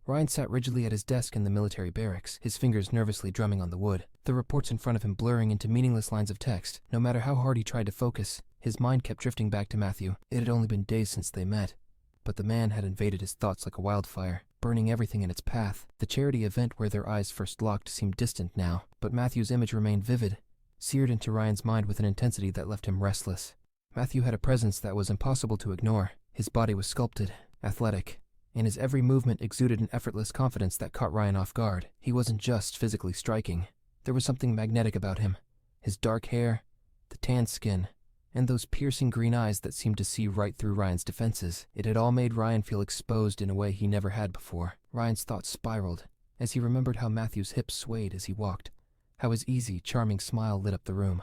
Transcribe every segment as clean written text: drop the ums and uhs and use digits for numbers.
Ryan sat rigidly at his desk in the military barracks, his fingers nervously drumming on the wood, the reports in front of him blurring into meaningless lines of text. No matter how hard he tried to focus, his mind kept drifting back to Matthew. It had only been days since they met, but the man had invaded his thoughts like a wildfire, burning everything in its path. The charity event where their eyes first locked seemed distant now, but Matthew's image remained vivid, seared into Ryan's mind with an intensity that left him restless. Matthew had a presence that was impossible to ignore. His body was sculpted, athletic, and his every movement exuded an effortless confidence that caught Ryan off guard. He wasn't just physically striking. There was something magnetic about him. His dark hair, the tanned skin, and those piercing green eyes that seemed to see right through Ryan's defenses. It had all made Ryan feel exposed in a way he never had before. Ryan's thoughts spiraled as he remembered how Matthew's hips swayed as he walked, how his easy, charming smile lit up the room.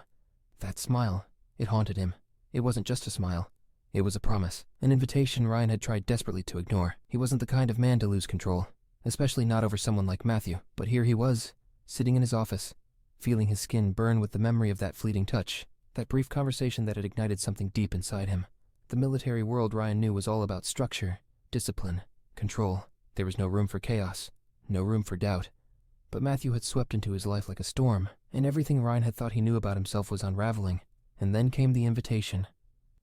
That smile, it haunted him. It wasn't just a smile. It was a promise, an invitation Ryan had tried desperately to ignore. He wasn't the kind of man to lose control, especially not over someone like Matthew. But here he was, sitting in his office, feeling his skin burn with the memory of that fleeting touch, that brief conversation that had ignited something deep inside him. The military world Ryan knew was all about structure, discipline, control. There was no room for chaos, no room for doubt. But Matthew had swept into his life like a storm, and everything Ryan had thought he knew about himself was unraveling. And then came the invitation.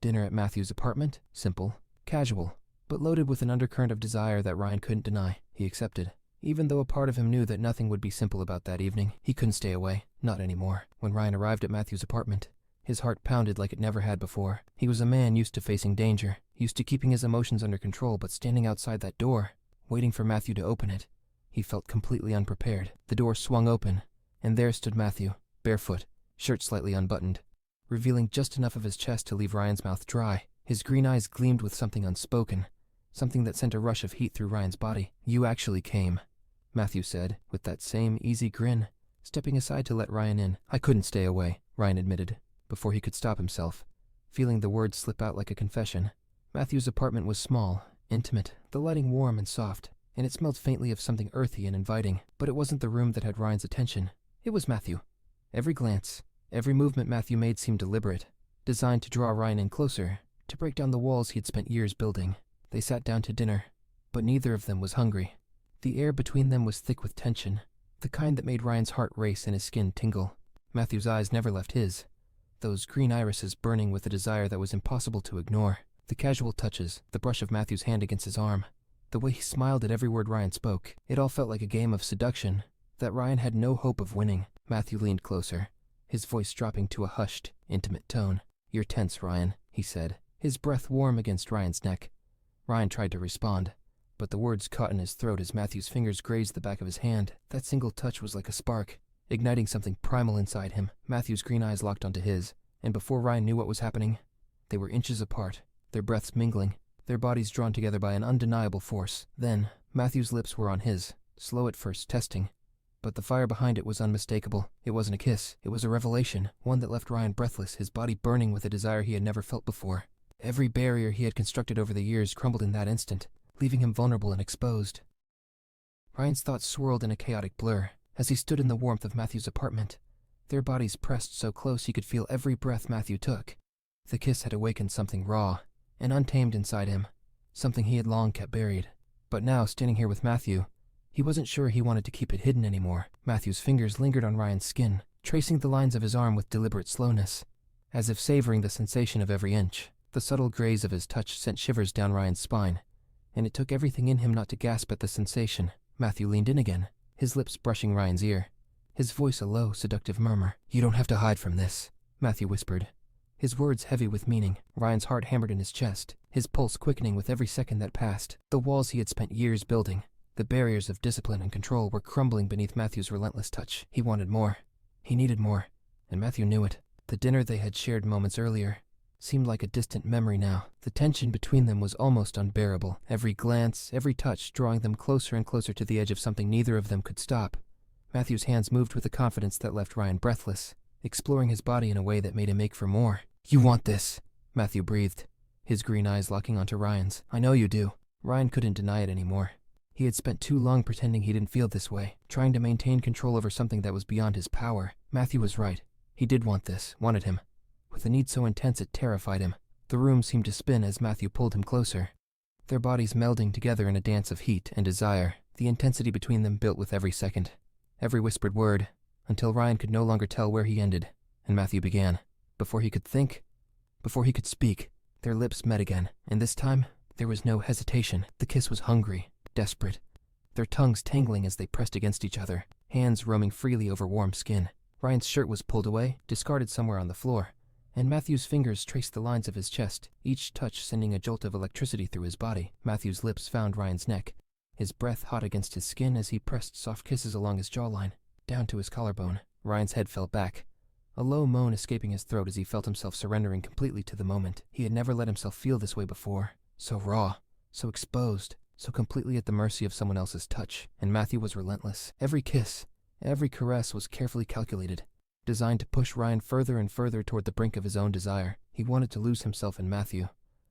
Dinner at Matthew's apartment, simple, casual, but loaded with an undercurrent of desire that Ryan couldn't deny. He accepted, even though a part of him knew that nothing would be simple about that evening. He couldn't stay away, not anymore. When Ryan arrived at Matthew's apartment, his heart pounded like it never had before. He was a man used to facing danger, used to keeping his emotions under control, but standing outside that door, waiting for Matthew to open it, he felt completely unprepared. The door swung open, and there stood Matthew, barefoot, shirt slightly unbuttoned, revealing just enough of his chest to leave Ryan's mouth dry. His green eyes gleamed with something unspoken, something that sent a rush of heat through Ryan's body. "You actually came," Matthew said, with that same easy grin, stepping aside to let Ryan in. "I couldn't stay away," Ryan admitted, before he could stop himself, feeling the words slip out like a confession. Matthew's apartment was small, intimate, the lighting warm and soft, and it smelled faintly of something earthy and inviting. But it wasn't the room that had Ryan's attention. It was Matthew. Every glance, every movement Matthew made seemed deliberate, designed to draw Ryan in closer, to break down the walls he had spent years building. They sat down to dinner, but neither of them was hungry. The air between them was thick with tension, the kind that made Ryan's heart race and his skin tingle. Matthew's eyes never left his, those green irises burning with a desire that was impossible to ignore. The casual touches, the brush of Matthew's hand against his arm, the way he smiled at every word Ryan spoke, it all felt like a game of seduction that Ryan had no hope of winning. Matthew leaned closer, his voice dropping to a hushed, intimate tone. "You're tense, Ryan," he said, his breath warm against Ryan's neck. Ryan tried to respond, but the words caught in his throat as Matthew's fingers grazed the back of his hand. That single touch was like a spark, igniting something primal inside him. Matthew's green eyes locked onto his, and before Ryan knew what was happening, they were inches apart, their breaths mingling, their bodies drawn together by an undeniable force. Then, Matthew's lips were on his, slow at first, testing. But the fire behind it was unmistakable. It wasn't a kiss. It was a revelation, one that left Ryan breathless, his body burning with a desire he had never felt before. Every barrier he had constructed over the years crumbled in that instant, leaving him vulnerable and exposed. Ryan's thoughts swirled in a chaotic blur as he stood in the warmth of Matthew's apartment, their bodies pressed so close he could feel every breath Matthew took. The kiss had awakened something raw and untamed inside him, something he had long kept buried. But now, standing here with Matthew, he wasn't sure he wanted to keep it hidden anymore. Matthew's fingers lingered on Ryan's skin, tracing the lines of his arm with deliberate slowness, as if savoring the sensation of every inch. The subtle graze of his touch sent shivers down Ryan's spine, and it took everything in him not to gasp at the sensation. Matthew leaned in again, his lips brushing Ryan's ear, his voice a low, seductive murmur. "You don't have to hide from this," Matthew whispered, his words heavy with meaning. Ryan's heart hammered in his chest, his pulse quickening with every second that passed. The walls he had spent years building, the barriers of discipline and control, were crumbling beneath Matthew's relentless touch. He wanted more. He needed more, and Matthew knew it. The dinner they had shared moments earlier seemed like a distant memory now. The tension between them was almost unbearable, every glance, every touch drawing them closer and closer to the edge of something neither of them could stop. Matthew's hands moved with a confidence that left Ryan breathless, exploring his body in a way that made him ache for more. "You want this," Matthew breathed, his green eyes locking onto Ryan's. "I know you do." Ryan couldn't deny it anymore. He had spent too long pretending he didn't feel this way, trying to maintain control over something that was beyond his power. Matthew was right. He did want this, wanted him, with a need so intense it terrified him. The room seemed to spin as Matthew pulled him closer, their bodies melding together in a dance of heat and desire. The intensity between them built with every second, every whispered word, until Ryan could no longer tell where he ended, and Matthew began. Before he could think, before he could speak, their lips met again, and this time there was no hesitation. The kiss was hungry, desperate, their tongues tangling as they pressed against each other, hands roaming freely over warm skin. Ryan's shirt was pulled away, discarded somewhere on the floor, and Matthew's fingers traced the lines of his chest, each touch sending a jolt of electricity through his body. Matthew's lips found Ryan's neck, his breath hot against his skin as he pressed soft kisses along his jawline, down to his collarbone. Ryan's head fell back, a low moan escaping his throat as he felt himself surrendering completely to the moment. He had never let himself feel this way before, so raw, so exposed, so completely at the mercy of someone else's touch. And Matthew was relentless. Every kiss, every caress was carefully calculated, designed to push Ryan further and further toward the brink of his own desire. He wanted to lose himself in Matthew,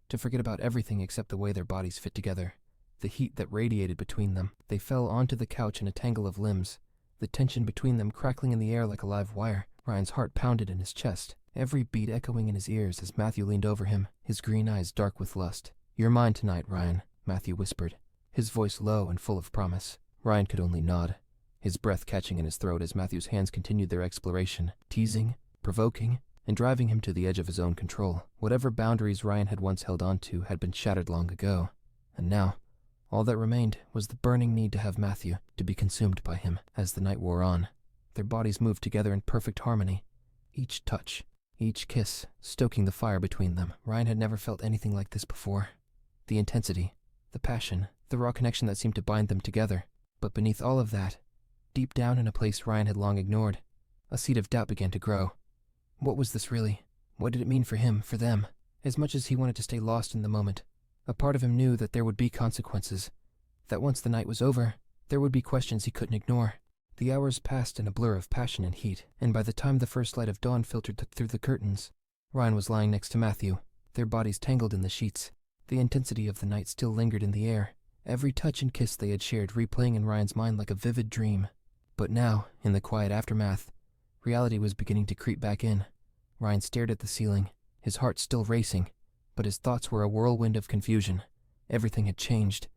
to forget about everything except the way their bodies fit together, the heat that radiated between them. They fell onto the couch in a tangle of limbs, the tension between them crackling in the air like a live wire. Ryan's heart pounded in his chest, every beat echoing in his ears as Matthew leaned over him, his green eyes dark with lust. "You're mine tonight, Ryan," Matthew whispered, his voice low and full of promise. Ryan could only nod, his breath catching in his throat as Matthew's hands continued their exploration, teasing, provoking, and driving him to the edge of his own control. Whatever boundaries Ryan had once held on to had been shattered long ago, and now all that remained was the burning need to have Matthew, to be consumed by him. As the night wore on, their bodies moved together in perfect harmony, each touch, each kiss, stoking the fire between them. Ryan had never felt anything like this before. The intensity, the passion, the raw connection that seemed to bind them together. But beneath all of that, deep down in a place Ryan had long ignored, a seed of doubt began to grow. What was this really? What did it mean for him, for them? As much as he wanted to stay lost in the moment, a part of him knew that there would be consequences, that once the night was over, there would be questions he couldn't ignore. The hours passed in a blur of passion and heat, and by the time the first light of dawn filtered through the curtains, Ryan was lying next to Matthew, their bodies tangled in the sheets. The intensity of the night still lingered in the air, every touch and kiss they had shared replaying in Ryan's mind like a vivid dream. But now, in the quiet aftermath, reality was beginning to creep back in. Ryan stared at the ceiling, his heart still racing, but his thoughts were a whirlwind of confusion. Everything had changed.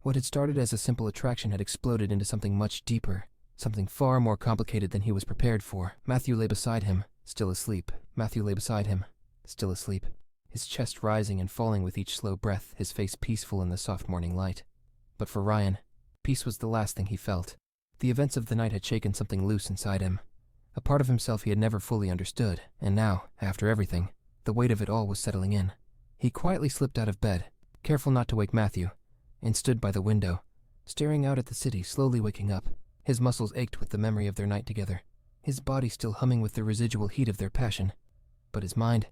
What had started as a simple attraction had exploded into something much deeper, something far more complicated than he was prepared for. Matthew lay beside him, still asleep. Matthew lay beside him, still asleep, his chest rising and falling with each slow breath, his face peaceful in the soft morning light. But for Ryan, peace was the last thing he felt. The events of the night had shaken something loose inside him, a part of himself he had never fully understood, and now, after everything, the weight of it all was settling in. He quietly slipped out of bed, careful not to wake Matthew, and stood by the window, staring out at the city, slowly waking up. His muscles ached with the memory of their night together, his body still humming with the residual heat of their passion. But his mind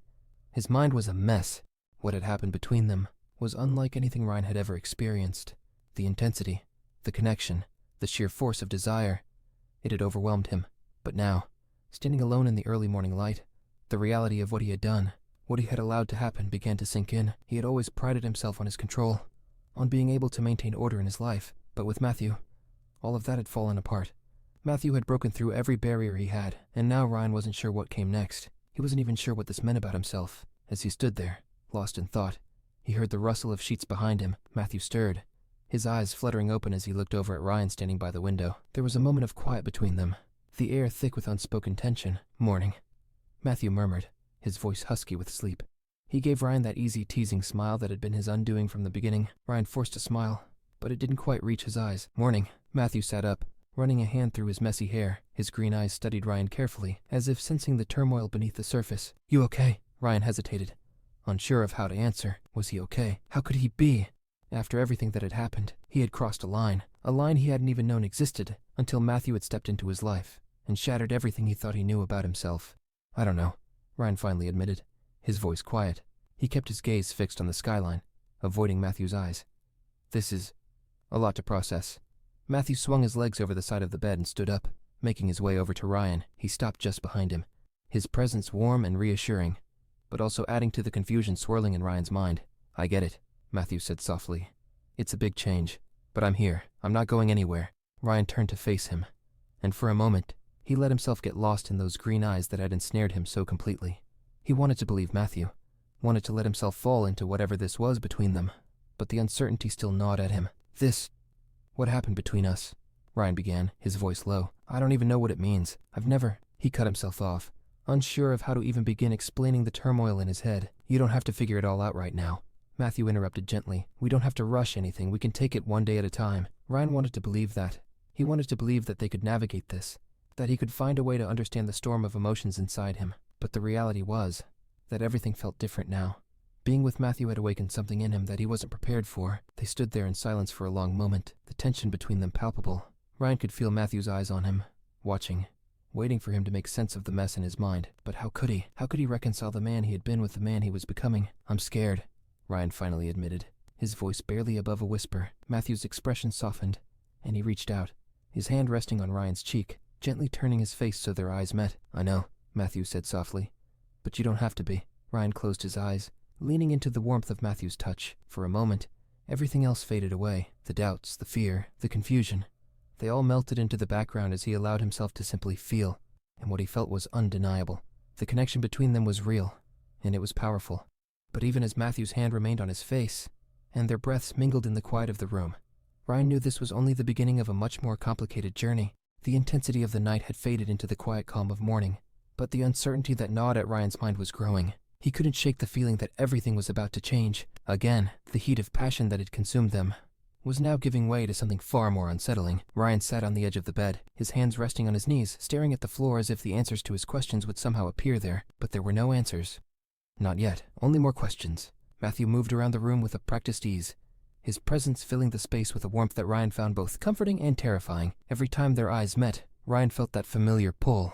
was a mess. What had happened between them was unlike anything Ryan had ever experienced. The intensity, the connection, the sheer force of desire, it had overwhelmed him. But now, standing alone in the early morning light, the reality of what he had done, what he had allowed to happen, began to sink in. He had always prided himself on his control, on being able to maintain order in his life. But with Matthew, all of that had fallen apart. Matthew had broken through every barrier he had, and now Ryan wasn't sure what came next. He wasn't even sure what this meant about himself. As he stood there, lost in thought, he heard the rustle of sheets behind him. Matthew stirred, his eyes fluttering open as he looked over at Ryan standing by the window. There was a moment of quiet between them, the air thick with unspoken tension. "Morning," Matthew murmured, his voice husky with sleep. He gave Ryan that easy, teasing smile that had been his undoing from the beginning. Ryan forced a smile, but it didn't quite reach his eyes. "Morning." Matthew sat up, running a hand through his messy hair. His green eyes studied Ryan carefully, as if sensing the turmoil beneath the surface. "You okay?" Ryan hesitated, unsure of how to answer. Was he okay? How could he be? After everything that had happened, he had crossed a line he hadn't even known existed, until Matthew had stepped into his life and shattered everything he thought he knew about himself. "I don't know," Ryan finally admitted, his voice quiet. He kept his gaze fixed on the skyline, avoiding Matthew's eyes. "This is a lot to process." Matthew swung his legs over the side of the bed and stood up, making his way over to Ryan. He stopped just behind him, his presence warm and reassuring, but also adding to the confusion swirling in Ryan's mind. "I get it," Matthew said softly. "It's a big change, but I'm here. I'm not going anywhere." Ryan turned to face him, and for a moment, he let himself get lost in those green eyes that had ensnared him so completely. He wanted to believe Matthew, wanted to let himself fall into whatever this was between them, but the uncertainty still gnawed at him. This What happened between us? Ryan began, his voice low. I don't even know what it means. I've never... He cut himself off, unsure of how to even begin explaining the turmoil in his head. You don't have to figure it all out right now. Matthew interrupted gently. We don't have to rush anything. We can take it one day at a time. Ryan wanted to believe that. He wanted to believe that they could navigate this, that he could find a way to understand the storm of emotions inside him. But the reality was that everything felt different now. Being with Matthew had awakened something in him that he wasn't prepared for. They stood there in silence for a long moment, the tension between them palpable. Ryan could feel Matthew's eyes on him, watching, waiting for him to make sense of the mess in his mind. But how could he? How could he reconcile the man he had been with the man he was becoming? I'm scared, Ryan finally admitted, his voice barely above a whisper. Matthew's expression softened, and he reached out, his hand resting on Ryan's cheek, gently turning his face so their eyes met. I know, Matthew said softly, but you don't have to be. Ryan closed his eyes, leaning into the warmth of Matthew's touch. For a moment, everything else faded away. The doubts, the fear, the confusion. They all melted into the background as he allowed himself to simply feel, and what he felt was undeniable. The connection between them was real, and it was powerful. But even as Matthew's hand remained on his face, and their breaths mingled in the quiet of the room, Ryan knew this was only the beginning of a much more complicated journey. The intensity of the night had faded into the quiet calm of morning, but the uncertainty that gnawed at Ryan's mind was growing. He couldn't shake the feeling that everything was about to change. Again, the heat of passion that had consumed them was now giving way to something far more unsettling. Ryan sat on the edge of the bed, his hands resting on his knees, staring at the floor as if the answers to his questions would somehow appear there. But there were no answers. Not yet, only more questions. Matthew moved around the room with a practiced ease, his presence filling the space with a warmth that Ryan found both comforting and terrifying. Every time their eyes met, Ryan felt that familiar pull,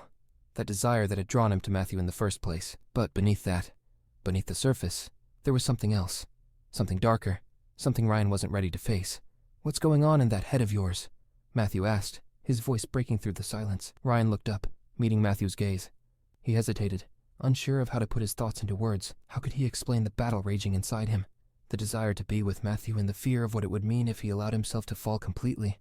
that desire that had drawn him to Matthew in the first place. But beneath that, beneath the surface, there was something else, something darker, something Ryan wasn't ready to face. What's going on in that head of yours? Matthew asked, his voice breaking through the silence. Ryan looked up, meeting Matthew's gaze. He hesitated, unsure of how to put his thoughts into words. How could he explain the battle raging inside him? The desire to be with Matthew and the fear of what it would mean if he allowed himself to fall completely.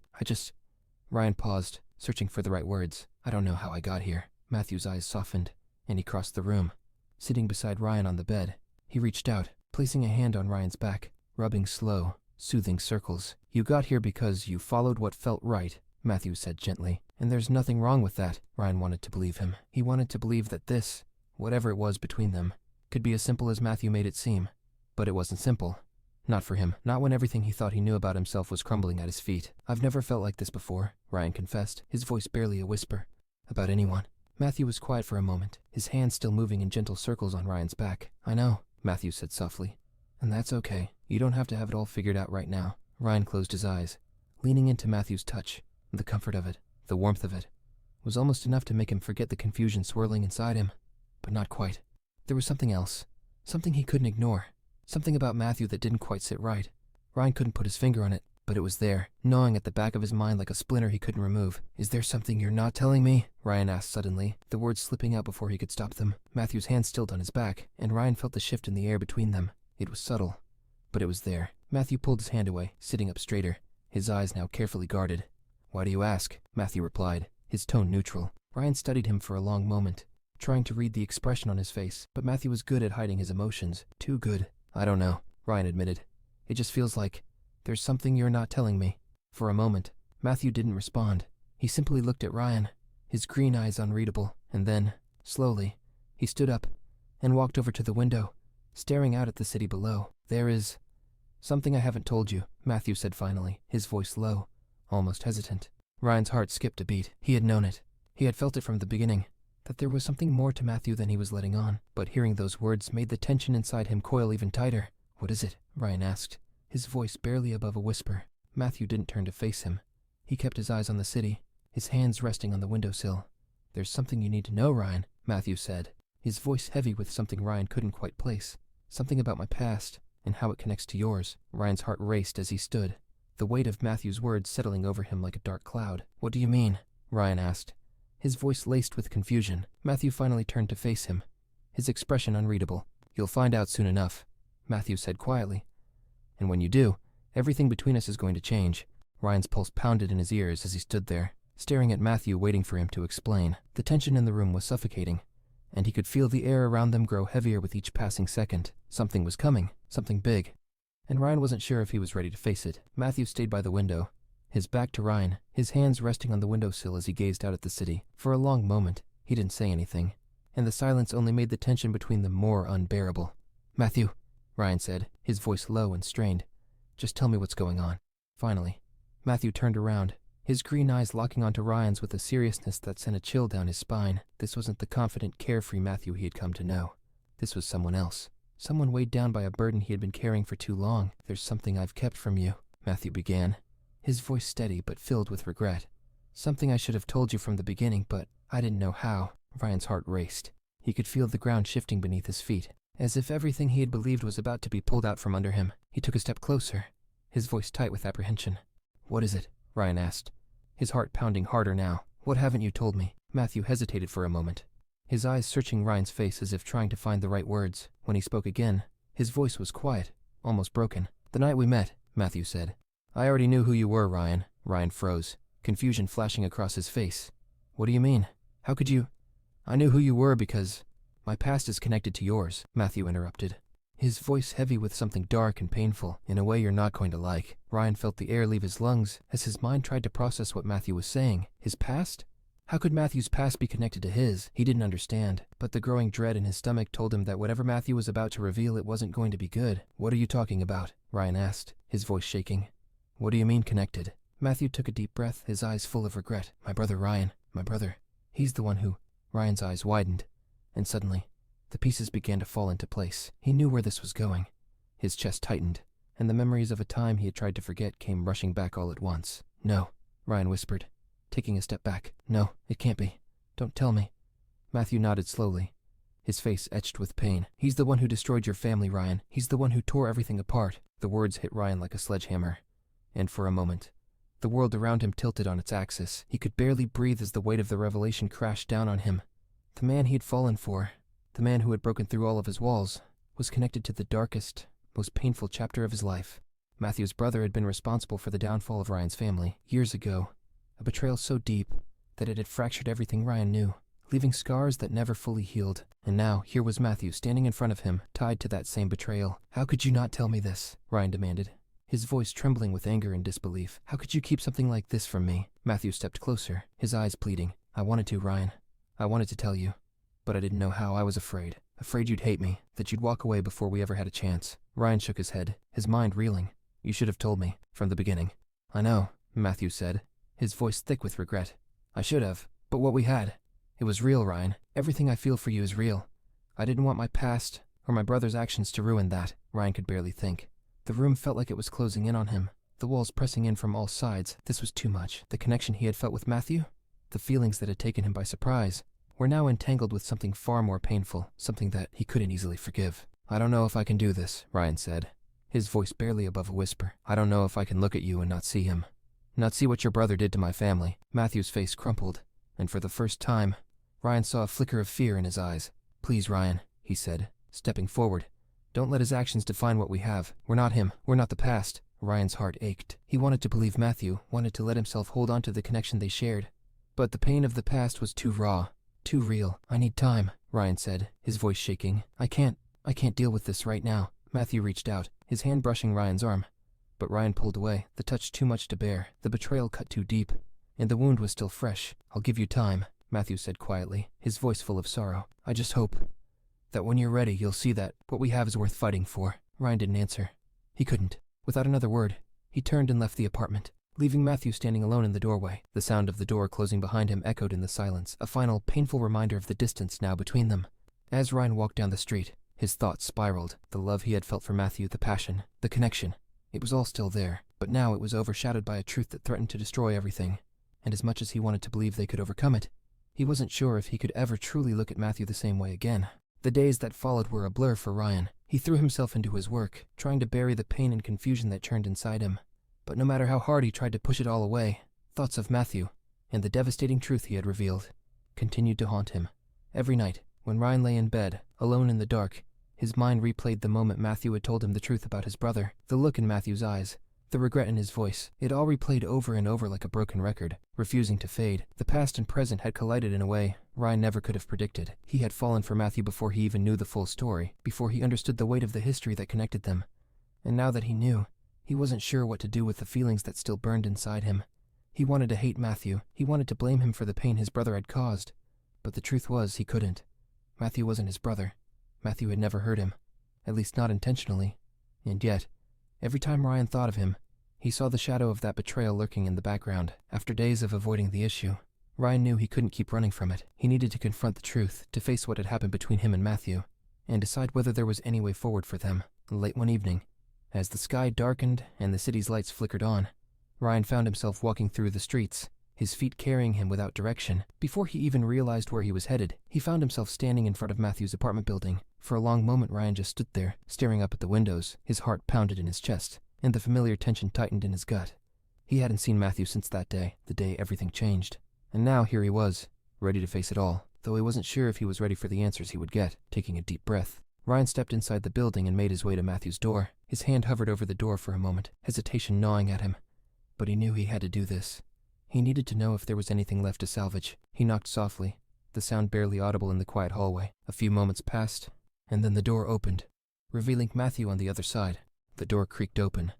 Ryan paused, searching for the right words. I don't know how I got here. Matthew's eyes softened, and he crossed the room. Sitting beside Ryan on the bed, he reached out, placing a hand on Ryan's back, rubbing slow, soothing circles. You got here because you followed what felt right, Matthew said gently. And there's nothing wrong with that. Ryan wanted to believe him. He wanted to believe that this, whatever it was between them, could be as simple as Matthew made it seem. But it wasn't simple. Not for him. Not when everything he thought he knew about himself was crumbling at his feet. I've never felt like this before, Ryan confessed, his voice barely a whisper. About anyone. Matthew was quiet for a moment, his hands still moving in gentle circles on Ryan's back. I know, Matthew said softly. And that's okay. You don't have to have it all figured out right now. Ryan closed his eyes, leaning into Matthew's touch. The comfort of it, the warmth of it, was almost enough to make him forget the confusion swirling inside him. But not quite. There was something else. Something he couldn't ignore. Something about Matthew that didn't quite sit right. Ryan couldn't put his finger on it, but it was there, gnawing at the back of his mind like a splinter he couldn't remove. Is there something you're not telling me? Ryan asked suddenly, the words slipping out before he could stop them. Matthew's hand stilled on his back, and Ryan felt the shift in the air between them. It was subtle, but it was there. Matthew pulled his hand away, sitting up straighter, his eyes now carefully guarded. Why do you ask? Matthew replied, his tone neutral. Ryan studied him for a long moment, trying to read the expression on his face, but Matthew was good at hiding his emotions. Too good. I don't know, Ryan admitted. It just feels like there's something you're not telling me. For a moment, Matthew didn't respond. He simply looked at Ryan, his green eyes unreadable, and then, slowly, he stood up and walked over to the window, staring out at the city below. There is something I haven't told you, Matthew said finally, his voice low, almost hesitant. Ryan's heart skipped a beat. He had known it. He had felt it from the beginning, that there was something more to Matthew than he was letting on. But hearing those words made the tension inside him coil even tighter. What is it? Ryan asked, his voice barely above a whisper. Matthew didn't turn to face him. He kept his eyes on the city, his hands resting on the windowsill. There's something you need to know, Ryan, Matthew said, his voice heavy with something Ryan couldn't quite place. Something about my past, and how it connects to yours. Ryan's heart raced as he stood, the weight of Matthew's words settling over him like a dark cloud. What do you mean? Ryan asked, his voice laced with confusion. Matthew finally turned to face him, his expression unreadable. You'll find out soon enough, Matthew said quietly. And when you do, everything between us is going to change. Ryan's pulse pounded in his ears as he stood there, staring at Matthew, waiting for him to explain. The tension in the room was suffocating, and he could feel the air around them grow heavier with each passing second. Something was coming, something big, and Ryan wasn't sure if he was ready to face it. Matthew stayed by the window, his back to Ryan, his hands resting on the windowsill as he gazed out at the city. For a long moment, he didn't say anything, and the silence only made the tension between them more unbearable. "Matthew," Ryan said, his voice low and strained. "Just tell me what's going on." Finally, Matthew turned around, his green eyes locking onto Ryan's with a seriousness that sent a chill down his spine. This wasn't the confident, carefree Matthew he had come to know. This was someone else. Someone weighed down by a burden he had been carrying for too long. "There's something I've kept from you," Matthew began, his voice steady but filled with regret. "Something I should have told you from the beginning, but I didn't know how." Ryan's heart raced. He could feel the ground shifting beneath his feet, as if everything he had believed was about to be pulled out from under him. He took a step closer, his voice tight with apprehension. "What is it?" Ryan asked, his heart pounding harder now. "What haven't you told me?" Matthew hesitated for a moment, his eyes searching Ryan's face as if trying to find the right words. When he spoke again, his voice was quiet, almost broken. "The night we met," Matthew said. "I already knew who you were, Ryan." Ryan froze, confusion flashing across his face. "What do you mean? How could you—" "I knew who you were because my past is connected to yours," Matthew interrupted, his voice heavy with something dark and painful, in a way you're not going to like. Ryan felt the air leave his lungs as his mind tried to process what Matthew was saying. His past? How could Matthew's past be connected to his? He didn't understand, but the growing dread in his stomach told him that whatever Matthew was about to reveal, it wasn't going to be good. "What are you talking about?" Ryan asked, his voice shaking. "What do you mean connected?" Matthew took a deep breath, his eyes full of regret. "My brother Ryan, my brother. He's the one who—" Ryan's eyes widened, and suddenly, the pieces began to fall into place. He knew where this was going. His chest tightened, and the memories of a time he had tried to forget came rushing back all at once. "No," Ryan whispered, taking a step back. "No, it can't be. Don't tell me." Matthew nodded slowly, his face etched with pain. "He's the one who destroyed your family, Ryan. He's the one who tore everything apart." The words hit Ryan like a sledgehammer, and for a moment, the world around him tilted on its axis. He could barely breathe as the weight of the revelation crashed down on him. The man he had fallen for, the man who had broken through all of his walls, was connected to the darkest, most painful chapter of his life. Matthew's brother had been responsible for the downfall of Ryan's family years ago, a betrayal so deep that it had fractured everything Ryan knew, leaving scars that never fully healed. And now, here was Matthew standing in front of him, tied to that same betrayal. "How could you not tell me this?" Ryan demanded, his voice trembling with anger and disbelief. "How could you keep something like this from me?" Matthew stepped closer, his eyes pleading. "I wanted to, Ryan. I wanted to tell you, but I didn't know how. I was afraid. Afraid you'd hate me, that you'd walk away before we ever had a chance." Ryan shook his head, his mind reeling. "You should have told me, from the beginning." "I know," Matthew said, his voice thick with regret. "I should have, but what we had, it was real, Ryan. Everything I feel for you is real. I didn't want my past, or my brother's actions to ruin that." Ryan could barely think. The room felt like it was closing in on him, the walls pressing in from all sides. This was too much. The connection he had felt with Matthew, the feelings that had taken him by surprise, were now entangled with something far more painful, something that he couldn't easily forgive. "I don't know if I can do this," Ryan said, his voice barely above a whisper. "I don't know if I can look at you and not see him. Not see what your brother did to my family." Matthew's face crumpled, and for the first time, Ryan saw a flicker of fear in his eyes. "Please, Ryan," he said, stepping forward. "Don't let his actions define what we have. We're not him. We're not the past." Ryan's heart ached. He wanted to believe Matthew, wanted to let himself hold on to the connection they shared. But the pain of the past was too raw, too real. "I need time," Ryan said, his voice shaking. I can't deal with this right now." Matthew reached out, his hand brushing Ryan's arm. But Ryan pulled away, the touch too much to bear, the betrayal cut too deep, and the wound was still fresh. "I'll give you time," Matthew said quietly, his voice full of sorrow. "I just hope that when you're ready, you'll see that what we have is worth fighting for." Ryan didn't answer. He couldn't. Without another word, he turned and left the apartment, leaving Matthew standing alone in the doorway. The sound of the door closing behind him echoed in the silence, a final, painful reminder of the distance now between them. As Ryan walked down the street, his thoughts spiraled. The love he had felt for Matthew, the passion, the connection, it was all still there, but now it was overshadowed by a truth that threatened to destroy everything. And as much as he wanted to believe they could overcome it, he wasn't sure if he could ever truly look at Matthew the same way again. The days that followed were a blur for Ryan. He threw himself into his work, trying to bury the pain and confusion that churned inside him. But no matter how hard he tried to push it all away, thoughts of Matthew, and the devastating truth he had revealed, continued to haunt him. Every night, when Ryan lay in bed, alone in the dark, his mind replayed the moment Matthew had told him the truth about his brother, the look in Matthew's eyes, the regret in his voice. It all replayed over and over like a broken record, refusing to fade. The past and present had collided in a way Ryan never could have predicted. He had fallen for Matthew before he even knew the full story, before he understood the weight of the history that connected them. And now that he knew, He wasn't sure what to do with the feelings that still burned inside him. He wanted to hate Matthew. He wanted to blame him for the pain his brother had caused. But the truth was, he couldn't. Matthew wasn't his brother. Matthew had never hurt him. At least not intentionally. And yet, every time Ryan thought of him, he saw the shadow of that betrayal lurking in the background. After days of avoiding the issue, Ryan knew he couldn't keep running from it. He needed to confront the truth, to face what had happened between him and Matthew, and decide whether there was any way forward for them. Late one evening, as the sky darkened and the city's lights flickered on, Ryan found himself walking through the streets, his feet carrying him without direction. Before he even realized where he was headed, he found himself standing in front of Matthew's apartment building. For a long moment, Ryan just stood there, staring up at the windows. His heart pounded in his chest, and the familiar tension tightened in his gut. He hadn't seen Matthew since that day, the day everything changed. And now here he was, ready to face it all, though he wasn't sure if he was ready for the answers he would get. Taking a deep breath, Ryan stepped inside the building and made his way to Matthew's door. His hand hovered over the door for a moment, hesitation gnawing at him. But he knew he had to do this. He needed to know if there was anything left to salvage. He knocked softly, the sound barely audible in the quiet hallway. A few moments passed, and then the door opened, revealing Matthew on the other side. The door creaked open,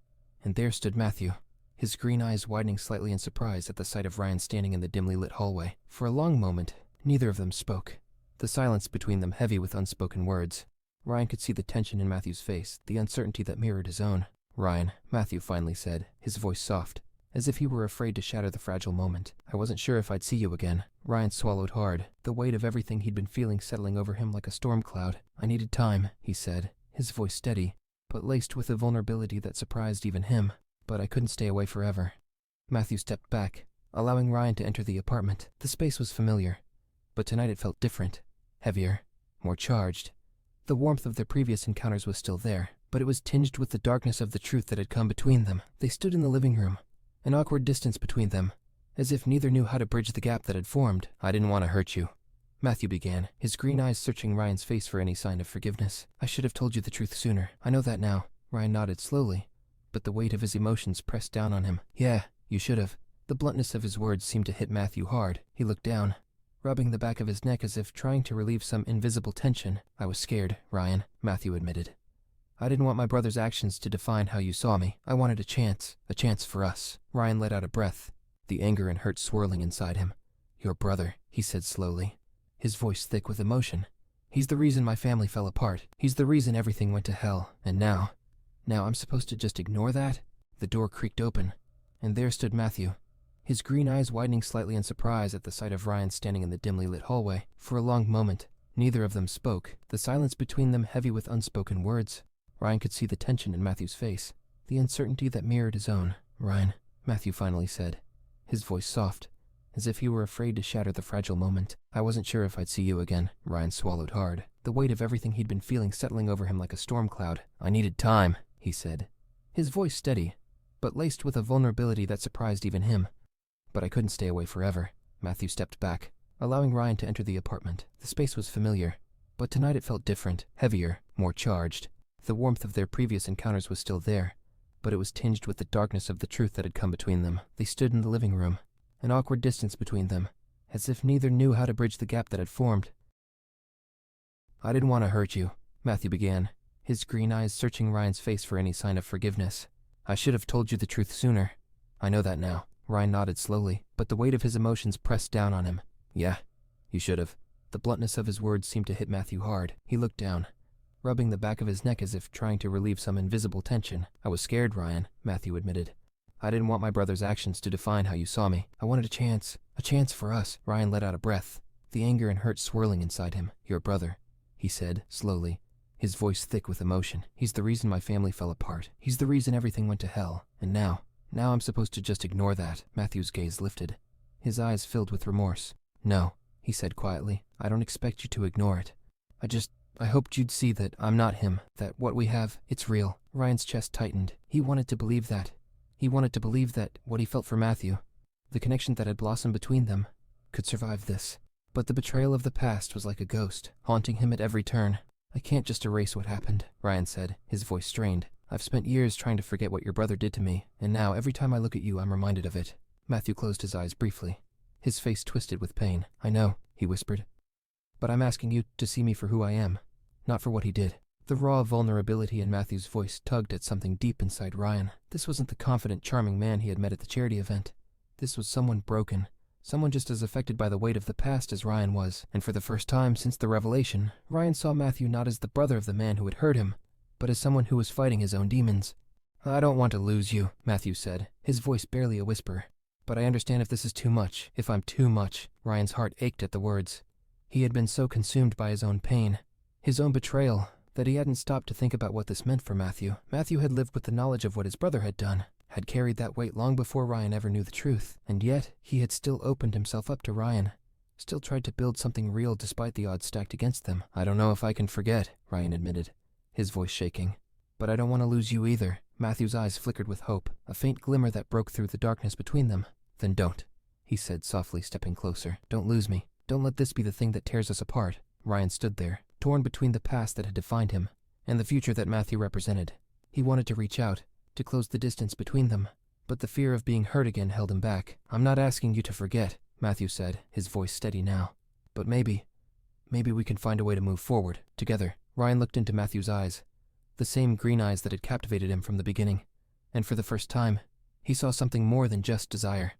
and there stood Matthew, his green eyes widening slightly in surprise at the sight of Ryan standing in the dimly lit hallway. For a long moment, neither of them spoke, the silence between them heavy with unspoken words. Ryan could see the tension in Matthew's face, the uncertainty that mirrored his own. "Ryan," Matthew finally said, his voice soft, as if he were afraid to shatter the fragile moment. "I wasn't sure if I'd see you again." Ryan swallowed hard, the weight of everything he'd been feeling settling over him like a storm cloud. "I needed time," he said, his voice steady, but laced with a vulnerability that surprised even him. "But I couldn't stay away forever." Matthew stepped back, allowing Ryan to enter the apartment. The space was familiar, but tonight it felt different, heavier, more charged. The warmth of their previous encounters was still there, but it was tinged with the darkness of the truth that had come between them. They stood in the living room, an awkward distance between them, as if neither knew how to bridge the gap that had formed. "I didn't want to hurt you," Matthew began, his green eyes searching Ryan's face for any sign of forgiveness. "I should have told you the truth sooner. I know that now." Ryan nodded slowly, but the weight of his emotions pressed down on him. "Yeah, you should have." The bluntness of his words seemed to hit Matthew hard. He looked down, rubbing the back of his neck as if trying to relieve some invisible tension. "I was scared, Ryan," Matthew admitted. "I didn't want my brother's actions to define how you saw me. I wanted a chance for us." Ryan let out a breath, the anger and hurt swirling inside him. "Your brother," he said slowly, his voice thick with emotion. "He's the reason my family fell apart. He's the reason everything went to hell. And now I'm supposed to just ignore that?" The door creaked open, and there stood Matthew, his green eyes widening slightly in surprise at the sight of Ryan standing in the dimly lit hallway. For a long moment, neither of them spoke, the silence between them heavy with unspoken words. Ryan could see the tension in Matthew's face, the uncertainty that mirrored his own. "Ryan," Matthew finally said, his voice soft, as if he were afraid to shatter the fragile moment. "I wasn't sure if I'd see you again." Ryan swallowed hard, the weight of everything he'd been feeling settling over him like a storm cloud. "I needed time," he said, his voice steady, but laced with a vulnerability that surprised even him. "But I couldn't stay away forever." Matthew stepped back, allowing Ryan to enter the apartment. The space was familiar, but tonight it felt different, heavier, more charged. The warmth of their previous encounters was still there, but it was tinged with the darkness of the truth that had come between them. They stood in the living room, an awkward distance between them, as if neither knew how to bridge the gap that had formed. "I didn't want to hurt you," Matthew began, his green eyes searching Ryan's face for any sign of forgiveness. "I should have told you the truth sooner. I know that now." Ryan nodded slowly, but the weight of his emotions pressed down on him. "Yeah, you should have." The bluntness of his words seemed to hit Matthew hard. He looked down, rubbing the back of his neck as if trying to relieve some invisible tension. "I was scared, Ryan," Matthew admitted. "I didn't want my brother's actions to define how you saw me. I wanted a chance for us." Ryan let out a breath, the anger and hurt swirling inside him. "Your brother," he said, slowly, his voice thick with emotion. "He's the reason my family fell apart. He's the reason everything went to hell. And now I'm supposed to just ignore that." Matthew's gaze lifted, his eyes filled with remorse. "No," he said quietly. "I don't expect you to ignore it. I hoped you'd see that I'm not him, that what we have, it's real." Ryan's chest tightened. He wanted to believe that. He wanted to believe that what he felt for Matthew, the connection that had blossomed between them, could survive this. But the betrayal of the past was like a ghost, haunting him at every turn. "I can't just erase what happened," Ryan said, his voice strained. "I've spent years trying to forget what your brother did to me, and now every time I look at you I'm reminded of it." Matthew closed his eyes briefly, his face twisted with pain. "I know," he whispered, "but I'm asking you to see me for who I am, not for what he did." The raw vulnerability in Matthew's voice tugged at something deep inside Ryan. This wasn't the confident, charming man he had met at the charity event. This was someone broken, someone just as affected by the weight of the past as Ryan was, and for the first time since the revelation, Ryan saw Matthew not as the brother of the man who had hurt him, but as someone who was fighting his own demons. "I don't want to lose you," Matthew said, his voice barely a whisper. "But I understand if this is too much, if I'm too much." Ryan's heart ached at the words. He had been so consumed by his own pain, his own betrayal, that he hadn't stopped to think about what this meant for Matthew. Matthew had lived with the knowledge of what his brother had done, had carried that weight long before Ryan ever knew the truth, and yet he had still opened himself up to Ryan, still tried to build something real despite the odds stacked against them. "I don't know if I can forget," Ryan admitted, his voice shaking. "But I don't want to lose you either." Matthew's eyes flickered with hope, a faint glimmer that broke through the darkness between them. "Then don't," he said softly, stepping closer. "Don't lose me. Don't let this be the thing that tears us apart." Ryan stood there, torn between the past that had defined him and the future that Matthew represented. He wanted to reach out, to close the distance between them, but the fear of being hurt again held him back. "I'm not asking you to forget," Matthew said, his voice steady now. "But maybe we can find a way to move forward, together." Ryan looked into Matthew's eyes, the same green eyes that had captivated him from the beginning, and for the first time, he saw something more than just desire.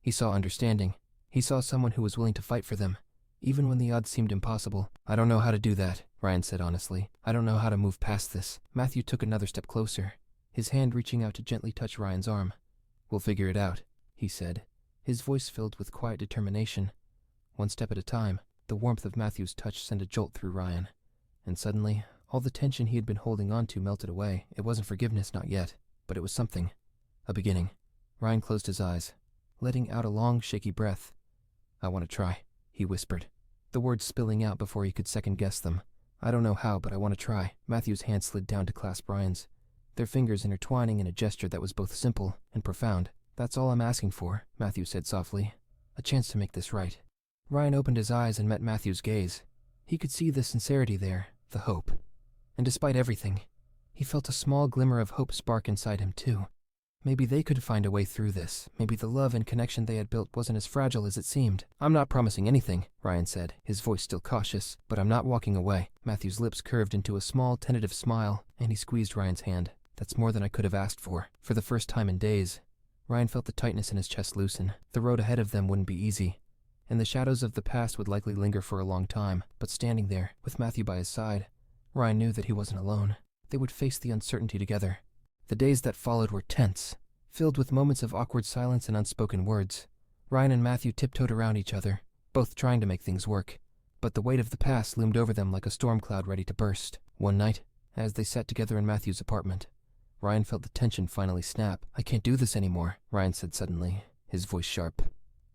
He saw understanding. He saw someone who was willing to fight for them, even when the odds seemed impossible. "I don't know how to do that," Ryan said honestly. "I don't know how to move past this." Matthew took another step closer, his hand reaching out to gently touch Ryan's arm. "We'll figure it out," he said, his voice filled with quiet determination. One step at a time, the warmth of Matthew's touch sent a jolt through Ryan, and suddenly, all the tension he had been holding on to melted away. It wasn't forgiveness, not yet, but it was something. A beginning. Ryan closed his eyes, letting out a long, shaky breath. "I want to try," he whispered, the words spilling out before he could second-guess them. "I don't know how, but I want to try." Matthew's hand slid down to clasp Ryan's, their fingers intertwining in a gesture that was both simple and profound. "That's all I'm asking for," Matthew said softly. "A chance to make this right." Ryan opened his eyes and met Matthew's gaze. He could see the sincerity there, the hope. And despite everything, he felt a small glimmer of hope spark inside him too. Maybe they could find a way through this. Maybe the love and connection they had built wasn't as fragile as it seemed. "I'm not promising anything," Ryan said, his voice still cautious, "but I'm not walking away." Matthew's lips curved into a small, tentative smile, and he squeezed Ryan's hand. "That's more than I could have asked for." For the first time in days, Ryan felt the tightness in his chest loosen. The road ahead of them wouldn't be easy, and the shadows of the past would likely linger for a long time. But standing there, with Matthew by his side, Ryan knew that he wasn't alone. They would face the uncertainty together. The days that followed were tense, filled with moments of awkward silence and unspoken words. Ryan and Matthew tiptoed around each other, both trying to make things work. But the weight of the past loomed over them like a storm cloud ready to burst. One night, as they sat together in Matthew's apartment, Ryan felt the tension finally snap. "I can't do this anymore," Ryan said suddenly, his voice sharp,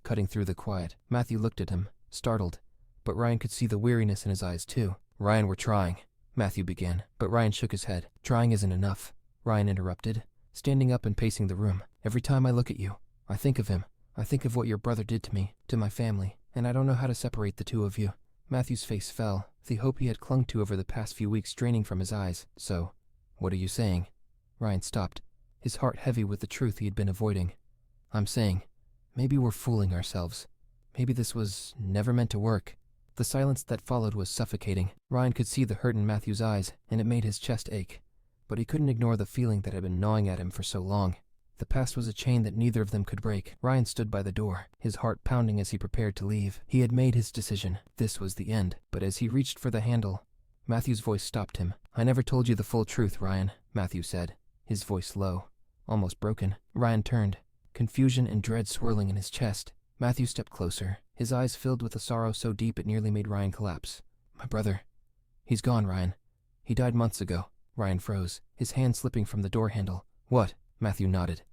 cutting through the quiet. Matthew looked at him, startled, but Ryan could see the weariness in his eyes too. "Ryan, we're trying," Matthew began, but Ryan shook his head. "Trying isn't enough," Ryan interrupted, standing up and pacing the room. "Every time I look at you, I think of him. I think of what your brother did to me, to my family, and I don't know how to separate the two of you." Matthew's face fell, the hope he had clung to over the past few weeks draining from his eyes. "So, what are you saying?" Ryan stopped, his heart heavy with the truth he had been avoiding. "I'm saying, maybe we're fooling ourselves. Maybe this was never meant to work." The silence that followed was suffocating. Ryan could see the hurt in Matthew's eyes, and it made his chest ache. But he couldn't ignore the feeling that had been gnawing at him for so long. The past was a chain that neither of them could break. Ryan stood by the door, his heart pounding as he prepared to leave. He had made his decision. This was the end. But as he reached for the handle, Matthew's voice stopped him. "I never told you the full truth, Ryan," Matthew said, his voice low, almost broken. Ryan turned, confusion and dread swirling in his chest. Matthew stepped closer, his eyes filled with a sorrow so deep it nearly made Ryan collapse. "My brother, he's gone, Ryan. He died months ago." Ryan froze, his hand slipping from the door handle. "What?" Matthew nodded,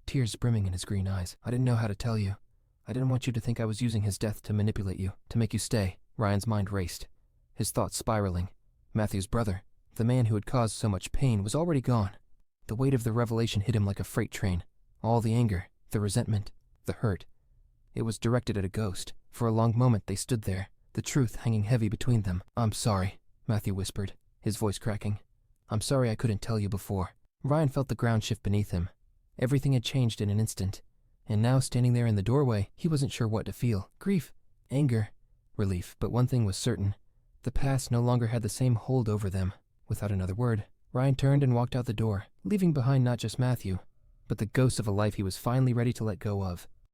tears brimming in his green eyes. "I didn't know how to tell you. I didn't want you to think I was using his death to manipulate you, to make you stay." Ryan's mind raced, his thoughts spiraling. Matthew's brother, the man who had caused so much pain, was already gone. The weight of the revelation hit him like a freight train. All the anger, the resentment, the hurt. It was directed at a ghost. For a long moment they stood there, the truth hanging heavy between them. "I'm sorry," Matthew whispered, his voice cracking. "I'm sorry I couldn't tell you before." Ryan felt the ground shift beneath him. Everything had changed in an instant, and now standing there in the doorway, he wasn't sure what to feel. Grief, anger, relief. But one thing was certain. The past no longer had the same hold over them. Without another word, Ryan turned and walked out the door, leaving behind not just Matthew, but the ghost of a life he was finally ready to let go of.